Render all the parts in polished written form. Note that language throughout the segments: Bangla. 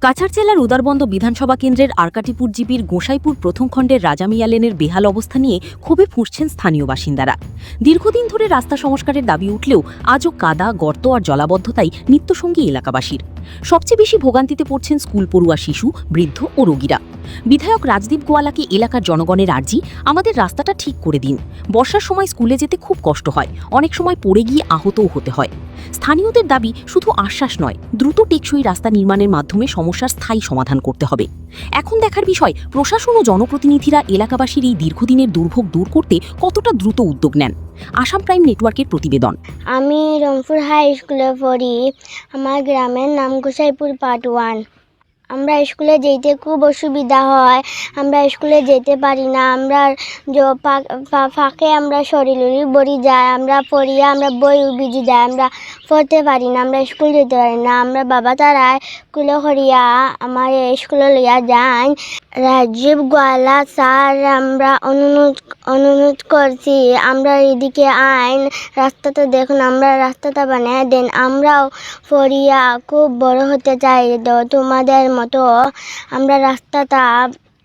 কাছাড় জেলার উদারবন্দ বিধানসভা কেন্দ্রের আরকাটিপুর জিপির গোসাইপুর প্রথম খণ্ডের রাজামিয়া লেনের বেহাল অবস্থা নিয়ে ক্ষোভে ফুঁসছেন স্থানীয় বাসিন্দারা। দীর্ঘদিন ধরে রাস্তা সংস্কারের দাবি উঠলেও আজও কাদা, গর্ত আর জলাবদ্ধতাই নিত্যসঙ্গী এলাকাবাসীর। সবচেয়ে বেশি ভোগান্তিতে পড়ছেন স্কুল পড়ুয়া শিশু, বৃদ্ধ ও রোগীরা। বিধায়ক রাজদীপ গোয়ালাকে এলাকার জনগণের আর্জি, আমাদের রাস্তাটা ঠিক করে দিন। বর্ষার সময় স্কুলে যেতে খুব কষ্ট হয়, অনেক সময় পড়ে গিয়ে আহতও হতে হয়। স্থানীয়দের দাবি শুধু আশ্বাস নয়, দ্রুত টেকসই রাস্তা নির্মাণের মাধ্যমে সমস্যার স্থায়ী সমাধান করতে হবে। এখন দেখার বিষয় প্রশাসন ও জনপ্রতিনিধিরা এলাকাবাসীর এই দীর্ঘদিনের দুর্ভোগ দূর করতে কতটা দ্রুত উদ্যোগ নেন। আসাম প্রাইম নেটওয়ার্কের প্রতিবেদন। আমি রংপুর হাই স্কুলে পড়ি। আমার গ্রামের নাম গোসাইপুর পার্ট 1। আমরা স্কুলে যেতে খুব অসুবিধা হয়, আমরা স্কুলে যেতে পারি না। আমরা ফাঁকে আমরা শরীর বড়ি যায়, আমরা পড়িয়া আমরা বই ভিজে যায়, আমরা পড়তে পারি না, আমরা স্কুল যেতে পারি না। আমরা বাবা তারা স্কুলে করিয়া আমার স্কুলে লইয়া যান। রাজীব গোয়ালা স্যার আমরা অনুরোধ করছি, আমরা এদিকে আইন রাস্তাটা দেখুন, আমরা রাস্তাটা বানিয়ে দেন। আমরাও পড়িয়া খুব বড় হতে চাই, তোমাদের মতো আমরা রাস্তাটা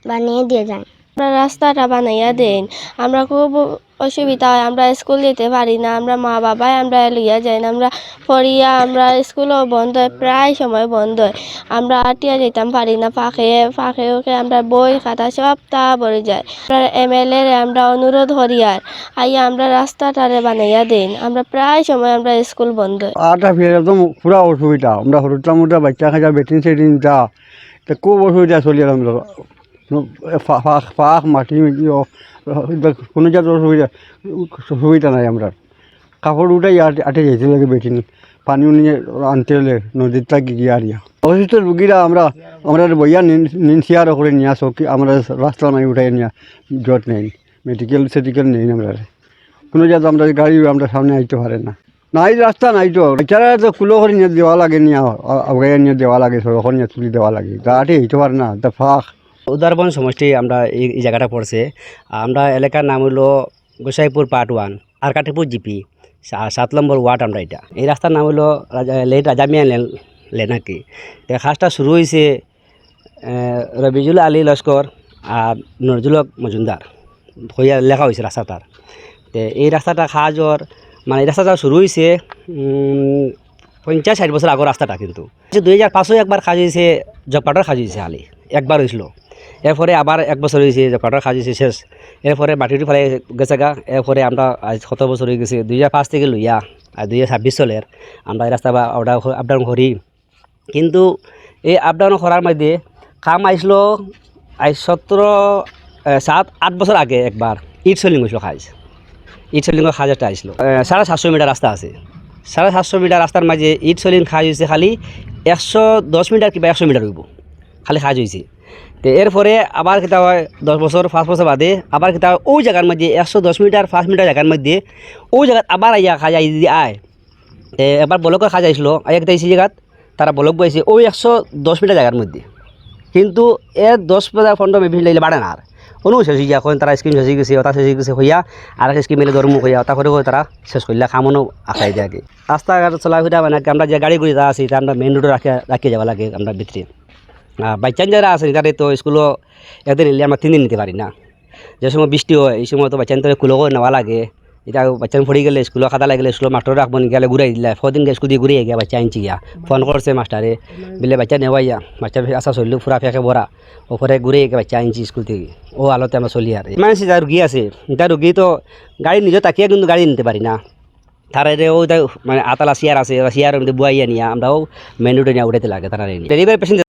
বানিয়ে দিয়ে যাই। আমরা রাস্তাটা বানাইয়া দেন, আমরা খুব অসুবিধা হয়, আমরা স্কুল যেতে পারি না, আমরা মা বাবাই আমরা লইয়া যাই না, আমরা পড়িয়া আমরা স্কুলও বন্ধ হয়, প্রায় সময় বন্ধ হয়, আমরা আটিয়া যেতাম পারি না। ফাঁকে আমরা বই খাতা সব তা ভরে যায়। আমরা MLA আমরা অনুরোধ করি আর আইয়া আমরা রাস্তাটারে বানাইয়া দেন, আমরা প্রায় সময় আমরা স্কুল বন্ধ হয়। আটা ফিরে একদম পুরা অসুবিধা, আমরা হরুটা মোটা বাচ্চা খাজা বেটিন সেটিন যা খুব অসুবিধা চলি আমরা। ফাঁক মাটি কোনো জাত সুবিধা নাই। আমরা কাপড় উঠাই আটে যেতে লাগে বেটিন, পানি নিয়ে আনতে হলে নদীর থাকি গিয়ে আরিয়া অসুস্থ রুগীরা আমরা বইয়া নিনসিয়ারও করে নিয়ে আসো, কি আমরা রাস্তা নাই উঠাই নিয়ে জট নেই, মেডিকেল নেই। আমরা কোনো জাত আমরা গাড়ি আমরা সামনে আইতে পারে না, নাই রাস্তা নাই তো। বেচারা তো কুলো করে নিয়ে দেওয়া লাগে, নিয়ে আগে নিয়ে দেওয়া লাগে, সড়ক নিয়ে তুলি দেওয়া লাগে, গাড়ি হইতে পারে না। তা ফাঁক উদারবন সমষ্টি আমরা এই জায়গাটা পড়ছে। আমরা এলাকার নাম হলো গোসাইপুর পার্ট 1, আরকাটিপুর জিপি, 7 নম্বর ওয়ার্ড। আমরা এটা এই রাস্তার নাম হলো রাজামিয়া লেন আর কি। কাজটা শুরু হয়েছে রবিজুল আলী লস্কর আর নজরুল মজুমদার হইয়া লেখা হয়েছে রাস্তাটার। তো এই রাস্তাটা কাজর মানে এই রাস্তাটা শুরু হয়েছে 50-60 বছর আগর রাস্তাটা, কিন্তু 2005 একবার কাজ হয়েছে, জবকার্ডের কাজ হয়েছে খালি একবার হয়েছিল। এরপরে আবার 1 বছর হয়েছে, জবকার্ডের কাজ হয়েছে শেষ। এরপরে মাটিটি ফেলে গেছে গা। এরপরে আমরা আজ 7 বছর হয়ে গেছে, 2005 থেকে লইয়া আর 2026 চলের আমরা এই রাস্তা আপ ডাউন করি। কিন্তু এই আপ ডাউন করার মধ্যে কাম আইসল 7-8 বছর আগে একবার ইট সেলিং হয়েছিল কাজ। ইট সেলিংয়ের কাজ একটা আসলো, 750 মিটার রাস্তা আছে। 750 মিটার রাস্তার মাঝে ইট সেলিং কাজ হয়েছে খালি 110 মিটার কিংবা 100 মিটার হইব খালি কাজ হয়েছে। তো এরপরে আবার কিতা হয় 10 বছর 5 বছর বাদে আবার কিতা হয় ওই জায়গার মধ্যে 110 মিটার 5 মিটার জায়গার মধ্যে ওই জায়গায় আবার আইয়া কাজ আই যদি আয়। এবার ব্লকের কাজ আইসলো, আইয়া কিতা এই জায়গাত তারা ব্লক বইছে ওই 110 মিটার জায়গার মধ্যে, কিন্তু 10-15 মিনিট বাড়ে না। আর কোনো শেষ হয়ে এখন তারা স্কিম শেষ হয়ে গেছে, ওটা শেষ হয়ে গেছে হইয়া আর একটা স্কিম মেলে ধর্ম হইয়া ওটা করে তারা শেষ করলে খামনও আঁকাই দেয় আগে। রাস্তাঘাট চলাফেরা মানে আমরা যে গাড়িগুলি যা আছি আমরা মেইন রোডে রাখিয়ে যাওয়া লাগে। আমরা ভিতরে বাচ্চান যারা আছে তাদের তো স্কুলও একদিন নিলে আমরা 3 দিন নিতে পারি না। যে সময় বৃষ্টি হয় এই সময় তো বাচ্চান তো কুলোও নেওয়া লাগে। এটা বাচ্চান পড়ে গেলে স্কুলের খাতা লাগলে স্কুলের মাস্টার রাখবো গেলে ঘুরাই দিলে 4 দিন স্কুল দিয়ে ঘুরিয়ে গিয়া বাচ্চা আনছি গিয়া ফোন করছে মাস্টারে বলে বাচ্চা নেওয়াইয়া বাচ্চার আসা চললো ফুরা ফেঁকে ভরা ওপরে ঘুরে গিয়ে বাচ্চা আনছি স্কুল থেকে। ও আলোতে আমরা চলি আর মানুষ যা রুগী আছে তার রুগী তো গাড়ি নিজে তাকিয়ে কিন্তু গাড়ি নিতে পারি না। তারা ও মানে আতালা চেয়ার আছে, চেয়ারের মধ্যে বুয়াইয়া নিয়ে আমরাও মেন রোডে নিয়ে উঠাইতে লাগে। তারা ডেলিভারি পেশেন্ট